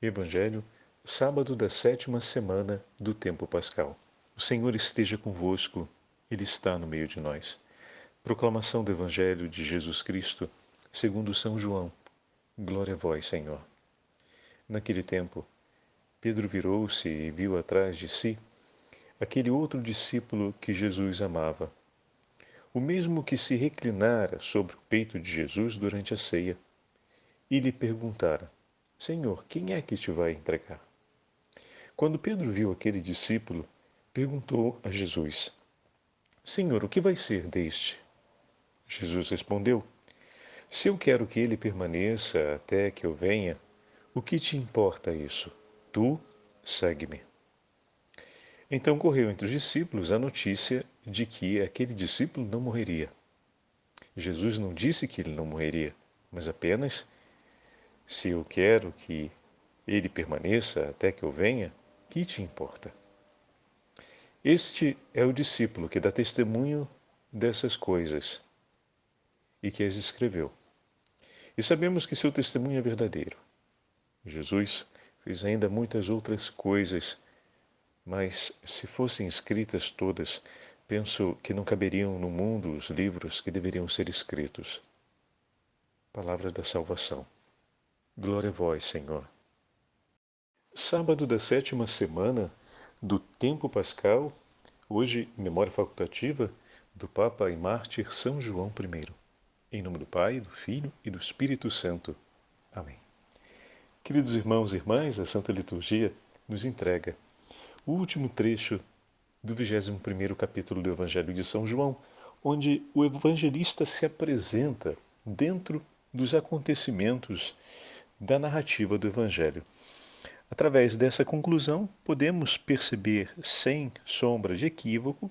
Evangelho, sábado da 7ª semana do tempo pascal. O Senhor esteja convosco, Ele está no meio de nós. Proclamação do Evangelho de Jesus Cristo, segundo São João. Glória a vós, Senhor. Naquele tempo, Pedro virou-se e viu atrás de si aquele outro discípulo que Jesus amava, o mesmo que se reclinara sobre o peito de Jesus durante a ceia, e lhe perguntara: Senhor, quem é que te vai entregar? Quando Pedro viu aquele discípulo, perguntou a Jesus: Senhor, o que vai ser deste? Jesus respondeu: Se eu quero que ele permaneça até que eu venha, o que te importa isso? Tu, segue-me. Então correu entre os discípulos a notícia de que aquele discípulo não morreria. Jesus não disse que ele não morreria, mas apenas: Se eu quero que ele permaneça até que eu venha, que te importa? Este é o discípulo que dá testemunho dessas coisas e que as escreveu. E sabemos que seu testemunho é verdadeiro. Jesus fez ainda muitas outras coisas, mas se fossem escritas todas, penso que não caberiam no mundo os livros que deveriam ser escritos. Palavra da salvação. Glória a vós, Senhor. Sábado da 7ª semana do tempo pascal, hoje memória facultativa do Papa e Mártir São João I. Em nome do Pai, do Filho e do Espírito Santo. Amém. Queridos irmãos e irmãs, a Santa Liturgia nos entrega o último trecho do 21º capítulo do Evangelho de São João, onde o evangelista se apresenta dentro dos acontecimentos da narrativa do Evangelho. Através dessa conclusão, podemos perceber, sem sombra de equívoco,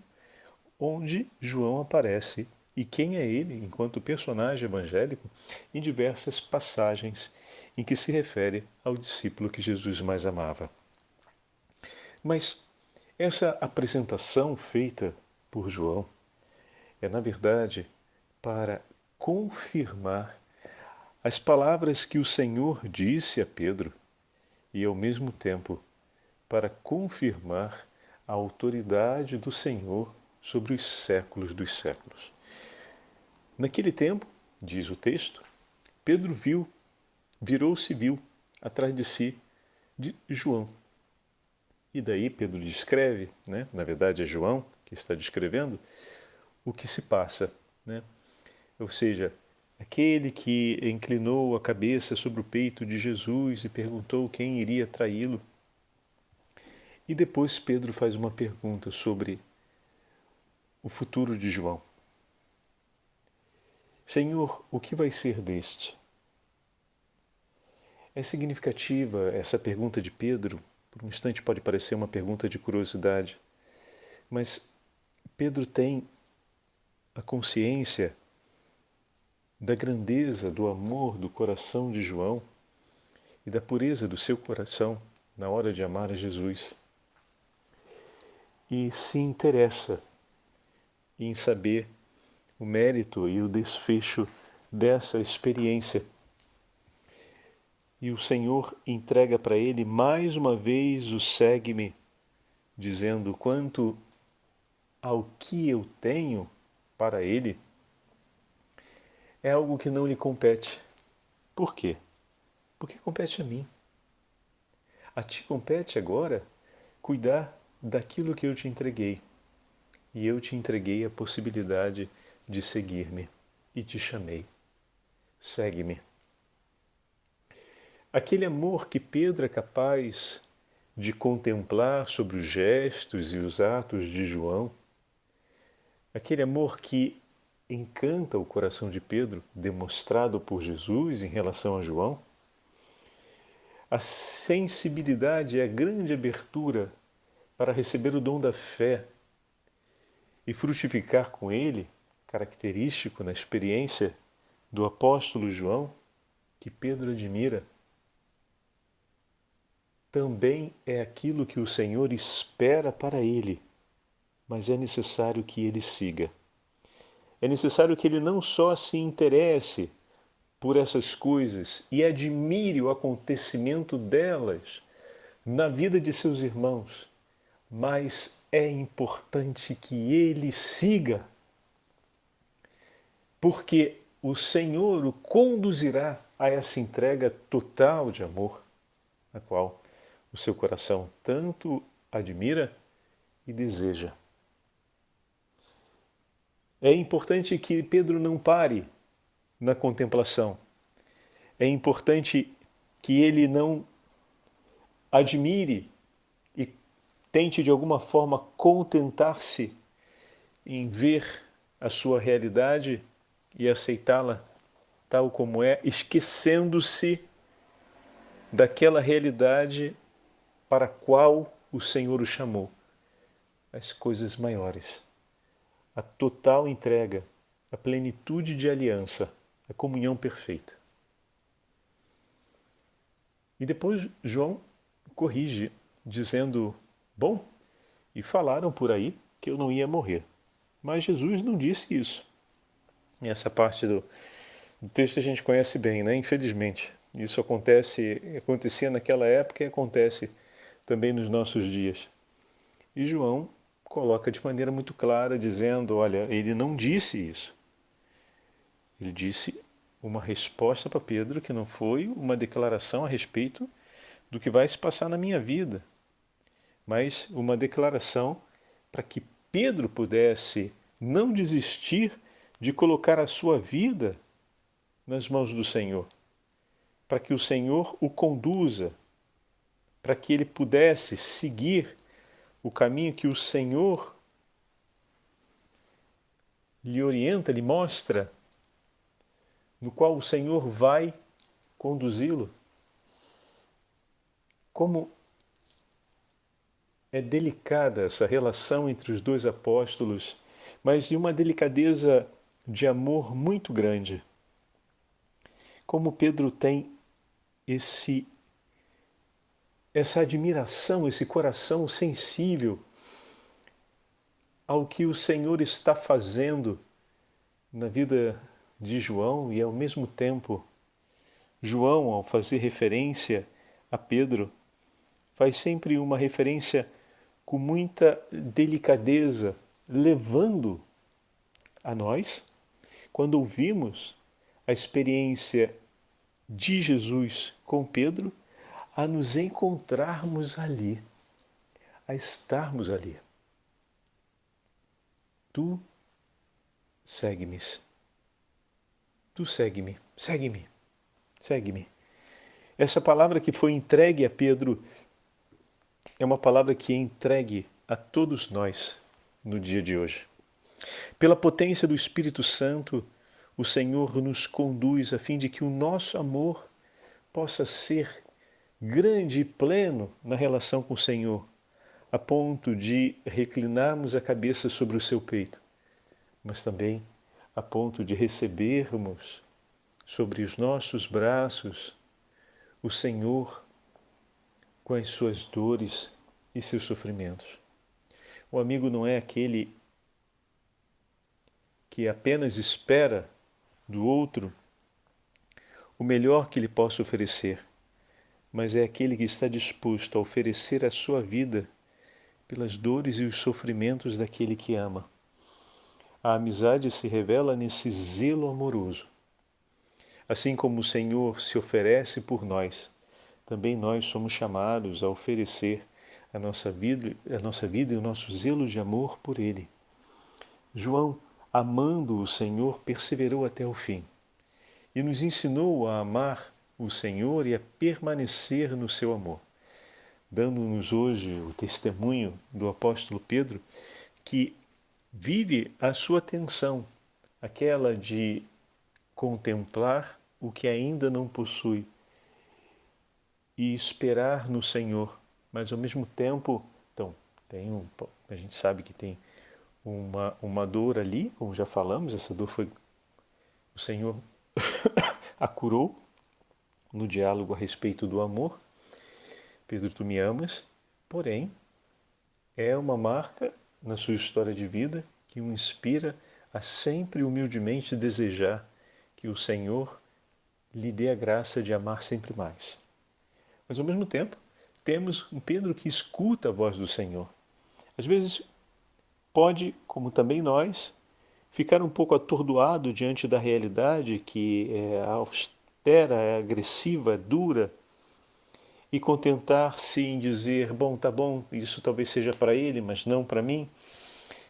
onde João aparece e quem é ele enquanto personagem evangélico em diversas passagens em que se refere ao discípulo que Jesus mais amava. Mas essa apresentação feita por João é, na verdade, para confirmar as palavras que o Senhor disse a Pedro e, ao mesmo tempo, para confirmar a autoridade do Senhor sobre os séculos dos séculos. Naquele tempo, diz o texto, Pedro virou-se e viu atrás de si de João. E daí Pedro descreve, na verdade é João que está descrevendo, o que se passa. Ou seja, aquele que inclinou a cabeça sobre o peito de Jesus e perguntou quem iria traí-lo. E depois Pedro faz uma pergunta sobre o futuro de João. Senhor, o que vai ser deste? É significativa essa pergunta de Pedro. Por um instante pode parecer uma pergunta de curiosidade, mas Pedro tem a consciência da grandeza do amor do coração de João e da pureza do seu coração na hora de amar a Jesus. E se interessa em saber o mérito e o desfecho dessa experiência. E o Senhor entrega para ele mais uma vez o segue-me, dizendo: quanto ao que eu tenho para ele, é algo que não lhe compete. Por quê? Porque compete a mim. A ti compete agora cuidar daquilo que eu te entreguei. E eu te entreguei a possibilidade de seguir-me e te chamei. Segue-me. Aquele amor que Pedro é capaz de contemplar sobre os gestos e os atos de João, aquele amor que encanta o coração de Pedro, demonstrado por Jesus em relação a João, a sensibilidade e a grande abertura para receber o dom da fé e frutificar com ele, característico na experiência do apóstolo João, que Pedro admira, também é aquilo que o Senhor espera para ele, mas é necessário que ele siga. É necessário que ele não só se interesse por essas coisas e admire o acontecimento delas na vida de seus irmãos, mas é importante que ele siga, porque o Senhor o conduzirá a essa entrega total de amor, a qual o seu coração tanto admira e deseja. É importante que Pedro não pare na contemplação. É importante que ele não admire e tente de alguma forma contentar-se em ver a sua realidade e aceitá-la tal como é, esquecendo-se daquela realidade para a qual o Senhor o chamou, as coisas maiores, a total entrega, a plenitude de aliança, a comunhão perfeita. E depois João corrige, dizendo, bom, e falaram por aí que eu não ia morrer. Mas Jesus não disse isso. E essa parte do texto a gente conhece bem, né? Infelizmente. Isso acontecia naquela época e acontece também nos nossos dias. E João coloca de maneira muito clara, dizendo, olha, ele não disse isso. Ele disse uma resposta para Pedro que não foi uma declaração a respeito do que vai se passar na minha vida, mas uma declaração para que Pedro pudesse não desistir de colocar a sua vida nas mãos do Senhor, para que o Senhor o conduza, para que ele pudesse seguir o caminho que o Senhor lhe orienta, lhe mostra, no qual o Senhor vai conduzi-lo. Como é delicada essa relação entre os dois apóstolos, mas de uma delicadeza de amor muito grande. Como Pedro tem essa admiração, esse coração sensível ao que o Senhor está fazendo na vida de João e, ao mesmo tempo, João, ao fazer referência a Pedro, faz sempre uma referência com muita delicadeza, levando a nós, quando ouvimos a experiência de Jesus com Pedro, a nos encontrarmos ali, a estarmos ali. Tu segue-me. Tu segue-me, segue-me, segue-me. Essa palavra que foi entregue a Pedro é uma palavra que é entregue a todos nós no dia de hoje. Pela potência do Espírito Santo, o Senhor nos conduz a fim de que o nosso amor possa ser grande e pleno na relação com o Senhor, a ponto de reclinarmos a cabeça sobre o seu peito, mas também a ponto de recebermos sobre os nossos braços o Senhor com as suas dores e seus sofrimentos. O amigo não é aquele que apenas espera do outro o melhor que lhe possa oferecer, mas é aquele que está disposto a oferecer a sua vida pelas dores e os sofrimentos daquele que ama. A amizade se revela nesse zelo amoroso. Assim como o Senhor se oferece por nós, também nós somos chamados a oferecer a nossa vida e o nosso zelo de amor por Ele. João, amando o Senhor, perseverou até o fim e nos ensinou a amar o Senhor e a permanecer no seu amor, dando-nos hoje o testemunho do apóstolo Pedro, que vive a sua tensão, aquela de contemplar o que ainda não possui e esperar no Senhor, mas ao mesmo tempo, então, a gente sabe que tem uma dor ali, como já falamos, essa dor foi o Senhor a curou no diálogo a respeito do amor. Pedro, tu me amas, porém, é uma marca na sua história de vida que o inspira a sempre humildemente desejar que o Senhor lhe dê a graça de amar sempre mais. Mas, ao mesmo tempo, temos um Pedro que escuta a voz do Senhor. Às vezes, pode, como também nós, ficar um pouco atordoado diante da realidade que é austera, é agressiva, é dura, e contentar-se em dizer, tá bom, isso talvez seja para ele, mas não para mim.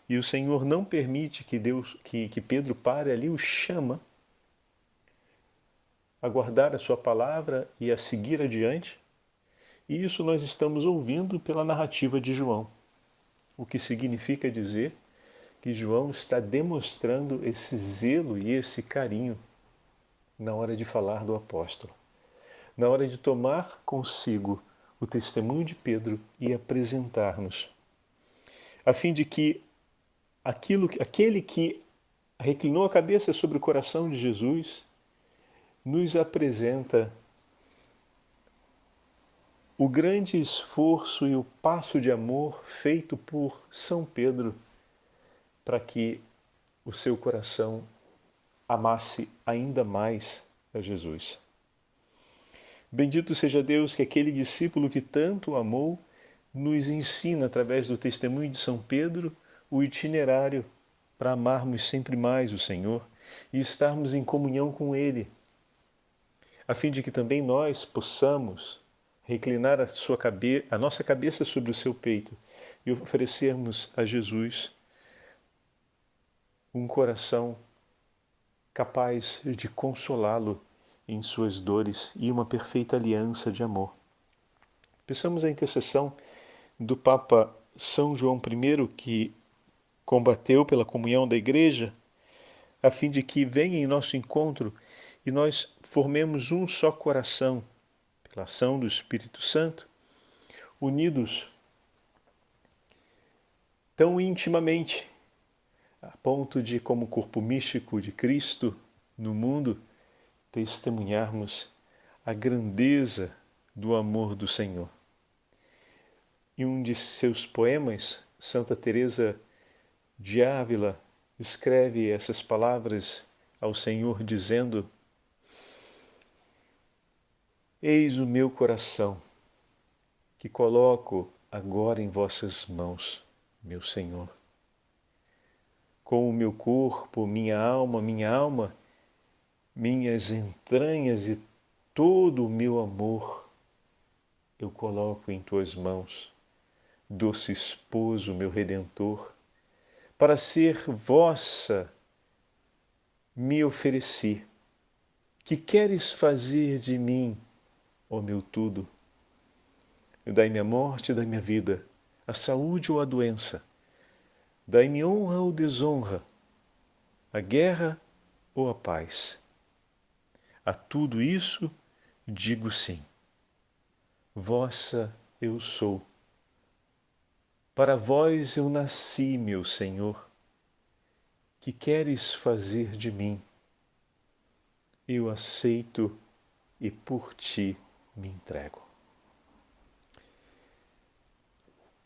E o Senhor não permite que Pedro pare ali, o chama a guardar a sua palavra e a seguir adiante. E isso nós estamos ouvindo pela narrativa de João, o que significa dizer que João está demonstrando esse zelo e esse carinho na hora de falar do apóstolo, na hora de tomar consigo o testemunho de Pedro e apresentar-nos, a fim de que aquele que reclinou a cabeça sobre o coração de Jesus nos apresenta o grande esforço e o passo de amor feito por São Pedro para que o seu coração amasse ainda mais a Jesus. Bendito seja Deus que aquele discípulo que tanto amou nos ensina, através do testemunho de São Pedro, o itinerário para amarmos sempre mais o Senhor e estarmos em comunhão com Ele, a fim de que também nós possamos reclinar a nossa cabeça sobre o seu peito e oferecermos a Jesus um coração capaz de consolá-lo em suas dores e uma perfeita aliança de amor. Peçamos a intercessão do Papa São João I, que combateu pela comunhão da Igreja, a fim de que venha em nosso encontro e nós formemos um só coração, pela ação do Espírito Santo, unidos tão intimamente, a ponto de, como corpo místico de Cristo no mundo, testemunharmos a grandeza do amor do Senhor. Em um de seus poemas, Santa Teresa de Ávila escreve essas palavras ao Senhor dizendo: Eis o meu coração, que coloco agora em vossas mãos, meu Senhor. Com o meu corpo, minha alma, minhas entranhas e todo o meu amor, eu coloco em tuas mãos, doce esposo, meu Redentor, para ser vossa me ofereci. Que queres fazer de mim, ó meu tudo? Dai-me a morte, dai-me a vida, a saúde ou a doença. Dai-me honra ou desonra, a guerra ou a paz. A tudo isso digo sim. Vossa eu sou. Para vós eu nasci, meu Senhor. Que queres fazer de mim? Eu aceito e por ti me entrego.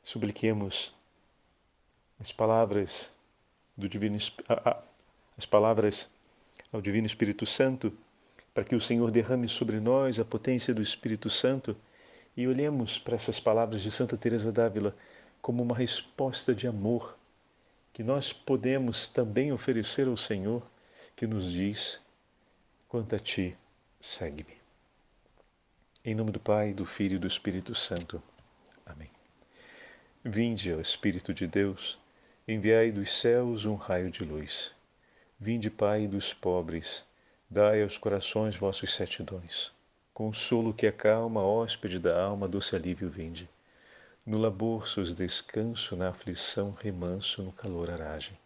Supliquemos as palavras as palavras ao Divino Espírito Santo, para que o Senhor derrame sobre nós a potência do Espírito Santo e olhemos para essas palavras de Santa Teresa d'Ávila como uma resposta de amor que nós podemos também oferecer ao Senhor, que nos diz: quanto a ti, segue-me. Em nome do Pai, do Filho e do Espírito Santo. Amém. Vinde, ó Espírito de Deus, enviai dos céus um raio de luz. Vinde, Pai dos pobres, dai aos corações vossos 7 dons. Consolo que acalma, hóspede da alma, doce alívio vinde. No labor sois descanso, na aflição remanso, no calor aragem.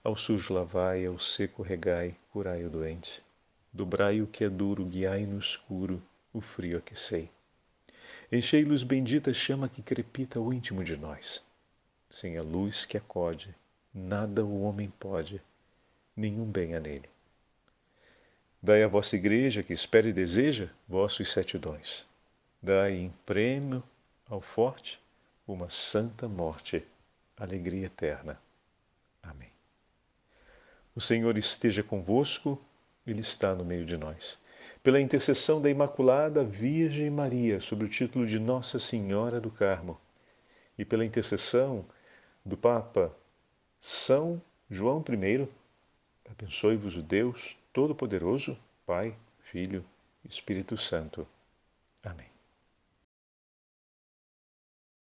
Ao sujo lavai, ao seco regai, curai o doente. Dobrai o que é duro, guiai no escuro, o frio aquecei. Enchei luz bendita chama que crepita o íntimo de nós. Sem a luz que acode, nada o homem pode, nenhum bem há nele. Dai à vossa igreja, que espera e deseja, vossos 7 dons. Dai em prêmio ao forte uma santa morte, alegria eterna. Amém. O Senhor esteja convosco, Ele está no meio de nós. pela intercessão da Imaculada Virgem Maria, sob o título de Nossa Senhora do Carmo, e pela intercessão do Papa São João I, abençoe-vos o Deus Todo-Poderoso, Pai, Filho e Espírito Santo. Amém.